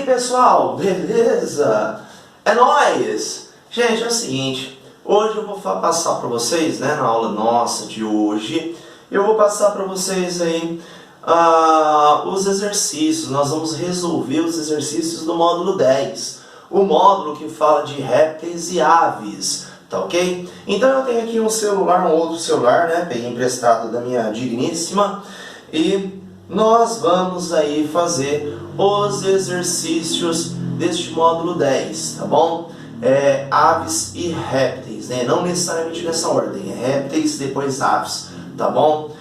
pessoal, beleza? É nóis! Gente, é o seguinte, hoje eu vou passar para vocês, né, na aula nossa de hoje, eu vou passar para vocês aí os exercícios. Nós vamos resolver os exercícios do módulo 10, o módulo que fala de répteis e aves, tá ok? Então eu tenho aqui um celular, um outro celular, né, peguei emprestado da minha digníssima, e nós vamos aí fazer os exercícios deste módulo 10, tá bom? Aves e répteis, né? Não necessariamente nessa ordem, répteis, depois aves, tá bom?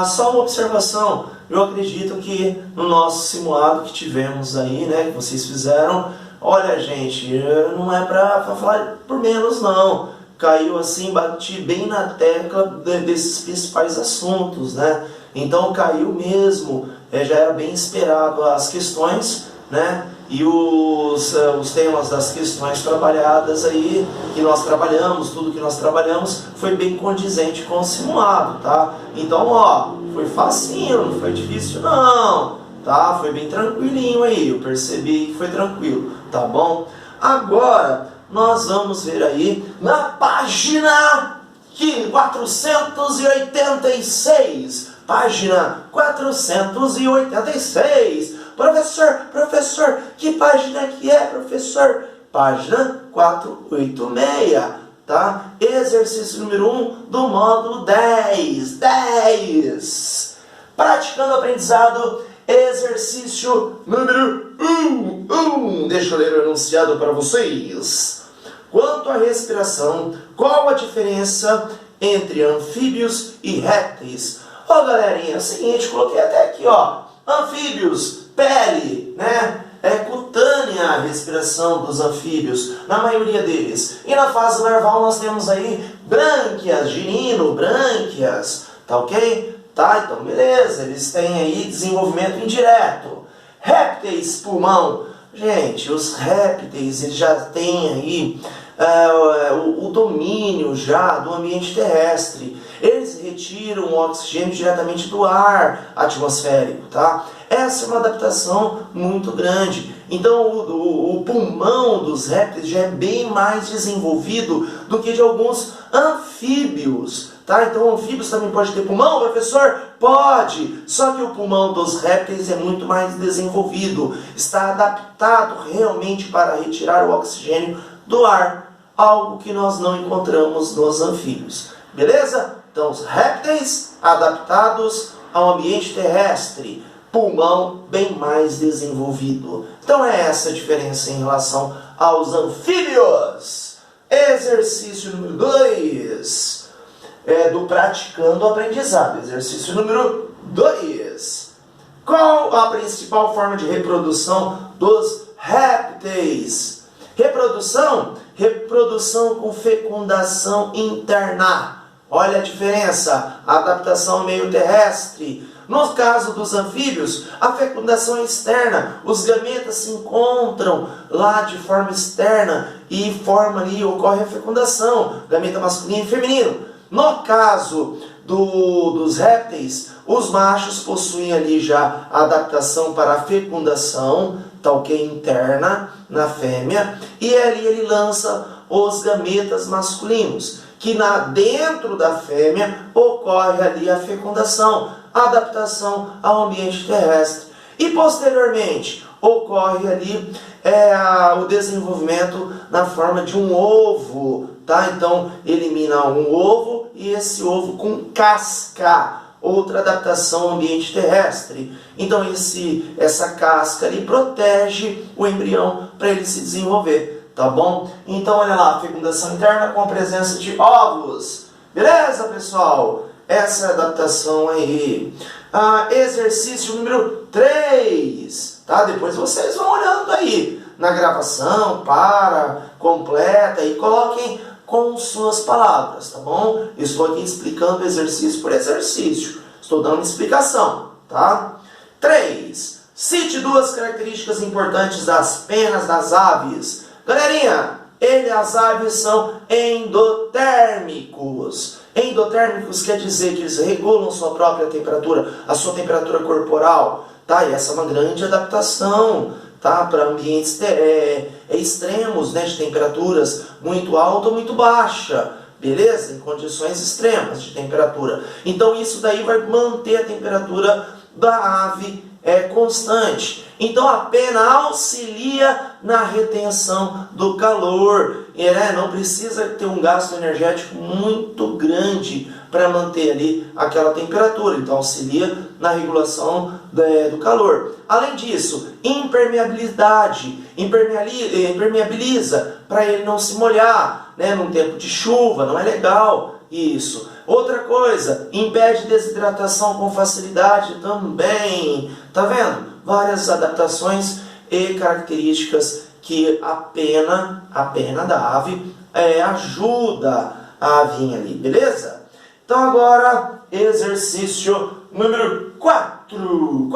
Só uma observação, eu acredito que no nosso simulado que tivemos aí, né, que vocês fizeram, olha gente, não é pra falar por menos não, caiu assim, bati bem na tecla desses principais assuntos, né? Então caiu mesmo, já era bem esperado as questões, né? E os temas das questões trabalhadas aí, que nós trabalhamos, tudo que nós trabalhamos, foi bem condizente com o simulado, tá? Então, ó, foi facinho, não foi difícil não, tá? Foi bem tranquilinho aí, eu percebi que foi tranquilo, tá bom? Agora, nós vamos ver aí na página 486, página 486. Professor, que página que é, professor? Página 486, tá? Exercício número 1 do módulo 10. Praticando aprendizado, exercício número 1. Deixa eu ler o enunciado para vocês. Quanto à respiração, qual a diferença entre anfíbios e répteis? Ó, galerinha, é o seguinte, coloquei até aqui, ó. Anfíbios, pele, né? Cutânea a respiração dos anfíbios, na maioria deles. E na fase larval nós temos aí brânquias, gininobrânquias, tá ok? Tá, então beleza, eles têm aí desenvolvimento indireto. Répteis, pulmão. Gente, os répteis, eles já têm aí o domínio já do ambiente terrestre. Eles retiram o oxigênio diretamente do ar atmosférico, tá? Essa é uma adaptação muito grande. Então o pulmão dos répteis já é bem mais desenvolvido do que de alguns anfíbios, tá? Então anfíbios também pode ter pulmão, professor? Pode! Só que o pulmão dos répteis é muito mais desenvolvido. Está adaptado realmente para retirar o oxigênio do ar, algo que nós não encontramos nos anfíbios. Beleza? Então, os répteis adaptados ao ambiente terrestre, pulmão bem mais desenvolvido. Então, é essa a diferença em relação aos anfíbios. Exercício número 2 do praticando aprendizado. Exercício número 2. Qual a principal forma de reprodução dos répteis? Reprodução com fecundação interna. Olha a diferença, adaptação ao meio terrestre. No caso dos anfíbios, a fecundação é externa. Os gametas se encontram lá de forma externa e forma ali, ocorre a fecundação, gameta masculino e feminino. No caso dos répteis, os machos possuem ali já a adaptação para a fecundação, tá ok, interna, na fêmea, e ali ele lança os gametas masculinos, que dentro da fêmea ocorre ali a fecundação, a adaptação ao ambiente terrestre. E posteriormente ocorre ali o desenvolvimento na forma de um ovo, tá? Então elimina um ovo e esse ovo com casca, outra adaptação ao ambiente terrestre. Então essa casca ali protege o embrião para ele se desenvolver. Tá bom? Então, olha lá, fecundação interna com a presença de óvulos. Beleza, pessoal? Essa é a adaptação aí. Exercício número 3. Tá? Depois vocês vão olhando aí na gravação, completa e coloquem com suas palavras, tá bom? Eu estou aqui explicando exercício por exercício. Estou dando uma explicação, tá? 3. Cite duas características importantes das penas das aves. Galerinha, as aves são endotérmicos. Endotérmicos quer dizer que eles regulam sua própria temperatura, a sua temperatura corporal, tá? E essa é uma grande adaptação, tá? Para ambientes extremos, né? De temperaturas muito alta ou muito baixa, beleza? Em condições extremas de temperatura. Então isso daí vai manter a temperatura da ave constante. Então a pena auxilia na retenção do calor. Não precisa ter um gasto energético muito grande para manter ali aquela temperatura. Então auxilia na regulação do calor. Além disso, impermeabilidade. Impermeabiliza para ele não se molhar, né, num tempo de chuva. Não é legal isso. Outra coisa, impede desidratação com facilidade também. Tá vendo? Várias adaptações e características que a pena da ave ajuda a avinha ali, beleza? Então agora, exercício número 4.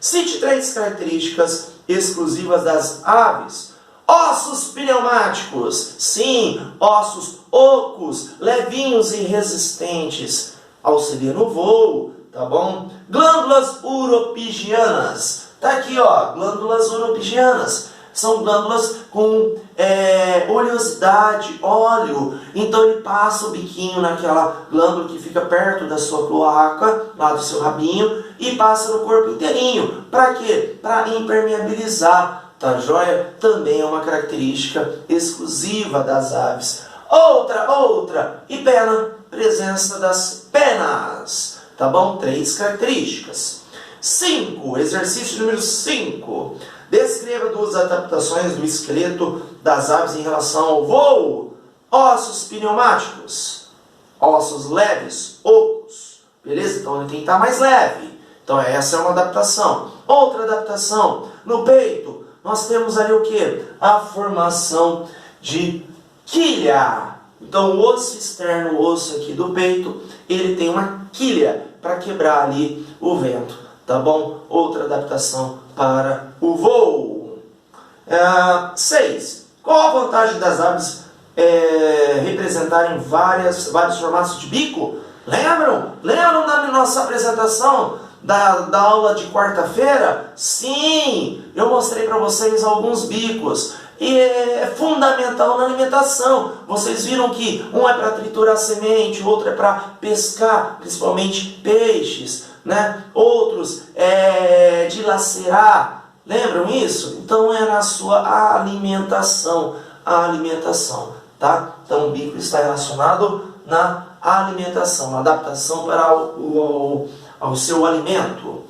Cite 3 características exclusivas das aves. Ossos pneumáticos. Sim, ossos ocos, levinhos e resistentes. Auxilia no voo, tá bom? Glândulas uropigianas. Tá aqui, ó, glândulas uropigianas. São glândulas com oleosidade, óleo. Então ele passa o biquinho naquela glândula que fica perto da sua cloaca, lá do seu rabinho, e passa no corpo inteirinho. Para quê? Para impermeabilizar. Tá joia? Também é uma característica exclusiva das aves. Outra. E pena, presença das penas. Tá bom? 3 características. 5. Exercício número 5. Descreva 2 adaptações do esqueleto das aves em relação ao voo. Ossos pneumáticos. Ossos leves, ocos. Beleza? Então ele tem que estar mais leve. Então essa é uma adaptação. Outra adaptação. No peito, nós temos ali o que? A formação de quilha. Então o osso externo, o osso aqui do peito, ele tem uma quilha para quebrar ali o vento, tá bom? Outra adaptação para o voo. 6. Qual a vantagem das aves representarem vários formatos de bico? Lembram? Lembram da nossa apresentação da aula de quarta-feira? Sim, eu mostrei para vocês alguns bicos. E é fundamental na alimentação. Vocês viram que um é para triturar semente, o outro é para pescar, principalmente peixes, né? Outros é de lacerar. Lembram isso? Então é na sua alimentação. A alimentação, tá? Então o bico está relacionado na alimentação, na adaptação para ao seu alimento.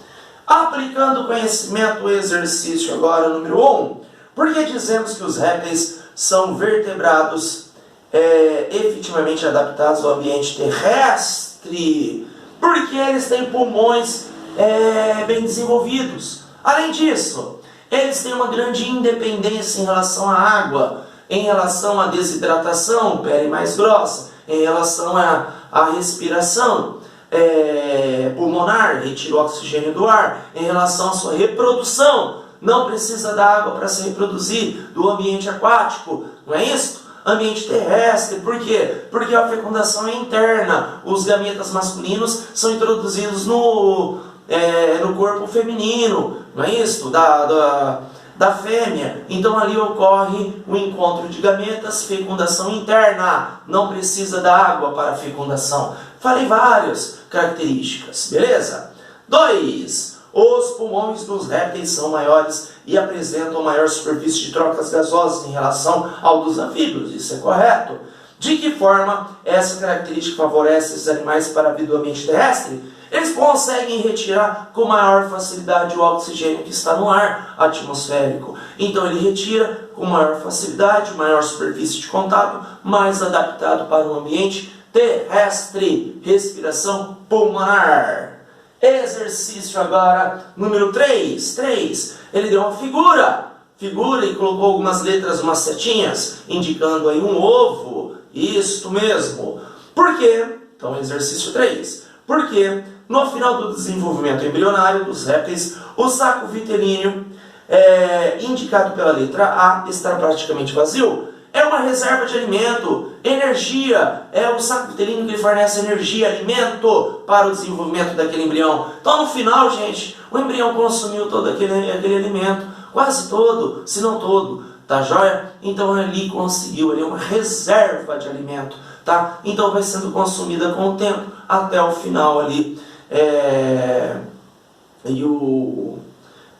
Aplicando conhecimento, o exercício agora número 1. Por que dizemos que os répteis são vertebrados efetivamente adaptados ao ambiente terrestre? Porque eles têm pulmões bem desenvolvidos. Além disso, eles têm uma grande independência em relação à água, em relação à desidratação, pele mais grossa, em relação à respiração pulmonar, retira o oxigênio do ar, em relação à sua reprodução. Não precisa da água para se reproduzir, do ambiente aquático, não é isso? Ambiente terrestre, por quê? Porque a fecundação é interna, os gametas masculinos são introduzidos no corpo feminino, não é isso? Da fêmea. Então ali ocorre o encontro de gametas, fecundação interna, não precisa da água para a fecundação. Falei várias características, beleza? 2. Os pulmões dos répteis são maiores e apresentam maior superfície de trocas gasosas em relação ao dos anfíbios. Isso é correto. De que forma essa característica favorece esses animais para a vida do ambiente terrestre? Eles conseguem retirar com maior facilidade o oxigênio que está no ar atmosférico. Então ele retira com maior facilidade, maior superfície de contato, mais adaptado para o ambiente terrestre. Respiração pulmonar. Exercício agora número 3. Ele deu uma figura e colocou algumas letras, umas setinhas, indicando aí um ovo. Isso mesmo. Por quê? Então, exercício 3. Porque no final do desenvolvimento embrionário dos répteis, o saco vitelíneo, indicado pela letra A, está praticamente vazio. é uma reserva de alimento, energia, é o saco uterino que lhe fornece energia, alimento para o desenvolvimento daquele embrião. Então, no final, gente, o embrião consumiu todo aquele alimento, quase todo, se não todo, tá joia? Então, ele conseguiu ali uma reserva de alimento, tá? Então, vai sendo consumida com o tempo, até o final ali,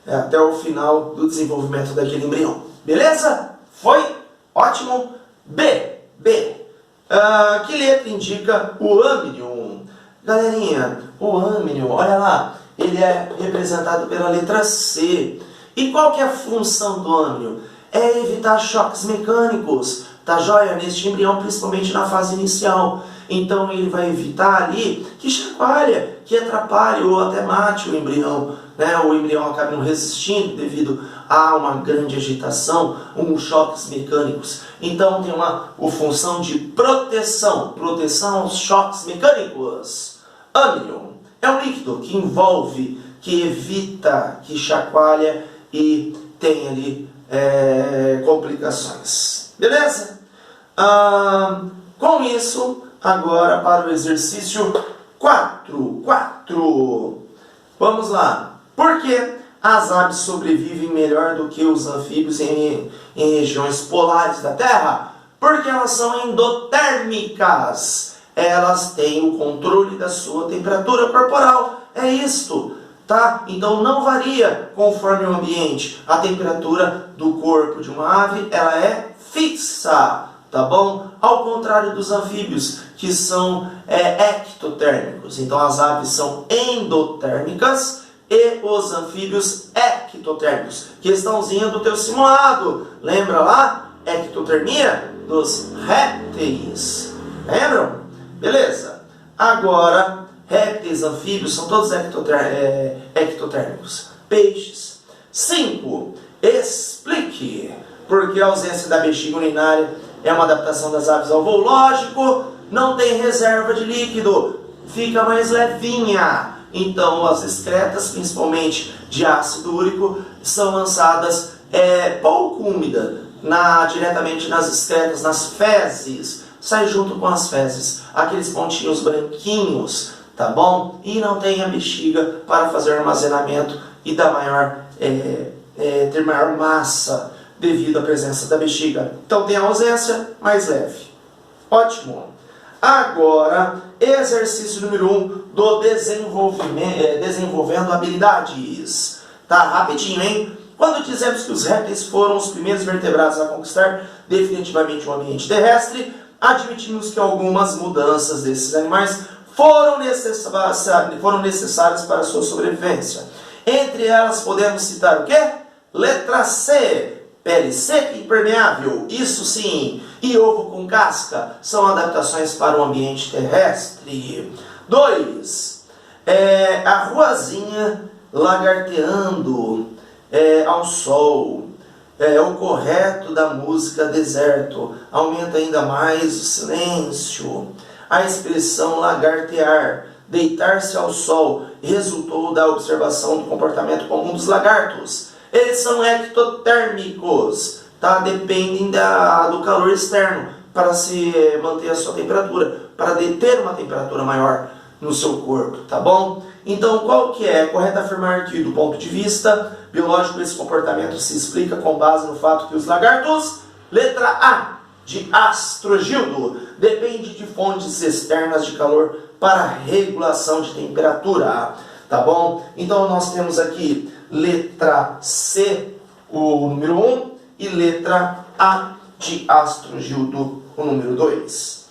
até o final do desenvolvimento daquele embrião. Beleza? Foi? Ótimo. B. Que letra indica o âmnion? Galerinha, o âmnion, olha lá, ele é representado pela letra C. E qual que é a função do âmnion? É evitar choques mecânicos, tá joia? Neste embrião, principalmente na fase inicial. Então ele vai evitar ali que chacoalhe, que atrapalhe ou até mate o embrião, né? O embrião acaba não resistindo devido a uma grande agitação, choques mecânicos. Então tem uma função de proteção aos choques mecânicos. Âmnion é um líquido que envolve, que evita, que chacoalha e tem ali complicações. Beleza? Com isso, agora para o exercício 4. Vamos lá. Por que as aves sobrevivem melhor do que os anfíbios em regiões polares da Terra? Porque elas são endotérmicas. Elas têm o controle da sua temperatura corporal. É isto, tá? Então não varia conforme o ambiente. A temperatura do corpo de uma ave, ela é fixa, tá bom? Ao contrário dos anfíbios, que são ectotérmicos. Então as aves são endotérmicas e os anfíbios ectotérmicos. Questãozinha do teu simulado. Lembra lá? Ectotermia dos répteis. Lembram? Beleza. Agora, répteis, anfíbios, são todos ectotérmicos. Peixes. 5. Explique por que a ausência da bexiga urinária é uma adaptação das aves ao voo. Lógico, não tem reserva de líquido, fica mais levinha. Então as excretas, principalmente de ácido úrico, são lançadas pouco úmida, diretamente nas excretas, nas fezes. Sai junto com as fezes, aqueles pontinhos branquinhos, tá bom? E não tem a bexiga para fazer armazenamento e dar ter maior massa devido à presença da bexiga. Então tem a ausência mais leve. Ótimo. Agora, exercício número 1 do desenvolvendo habilidades. Tá rapidinho, hein? Quando dizemos que os répteis foram os primeiros vertebrados a conquistar definitivamente o ambiente terrestre, admitimos que algumas mudanças desses animais foram necessárias para a sua sobrevivência. Entre elas podemos citar o quê? Letra C. Pele seca e impermeável, isso sim, e ovo com casca, são adaptações para o ambiente terrestre. 2. A ruazinha lagarteando ao sol. O correto da música deserto, aumenta ainda mais o silêncio. A expressão lagartear, deitar-se ao sol, resultou da observação do comportamento comum dos lagartos. Eles são ectotérmicos, tá? Dependem do calor externo para se manter a sua temperatura, para ter uma temperatura maior no seu corpo, tá bom? Então, qual que é? É correto afirmar que, do ponto de vista biológico, esse comportamento se explica com base no fato que os lagartos, letra A, de Astrogildo, depende de fontes externas de calor para regulação de temperatura, tá bom? Então, nós temos aqui letra C, o número 1, e letra A de Astrogildo, o número 2.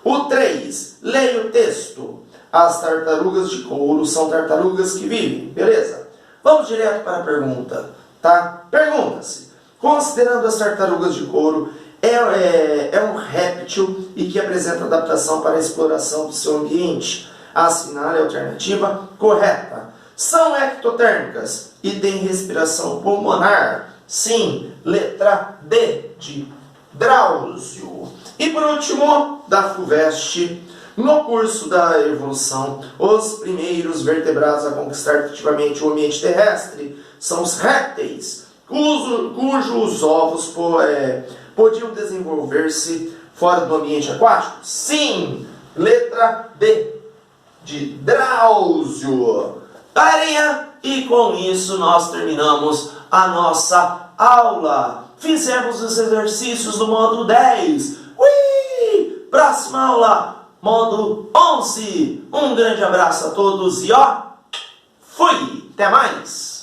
O 3, leia o texto. As tartarugas de couro são tartarugas que vivem. Beleza? Vamos direto para a pergunta, tá? Pergunta-se, considerando as tartarugas de couro, é um réptil e que apresenta adaptação para a exploração do seu ambiente. Assinale a alternativa correta. São ectotérmicas e têm respiração pulmonar. Sim, letra D de Drauzio. E por último, da FUVEST, no curso da evolução, os primeiros vertebrados a conquistar efetivamente o ambiente terrestre são os répteis. cujos ovos podiam desenvolver-se fora do ambiente aquático? Sim! Letra B, de Drauzio. Galerinha, e com isso nós terminamos a nossa aula. Fizemos os exercícios do módulo 10. Ui! Próxima aula, módulo 11. Um grande abraço a todos e ó, fui! Até mais!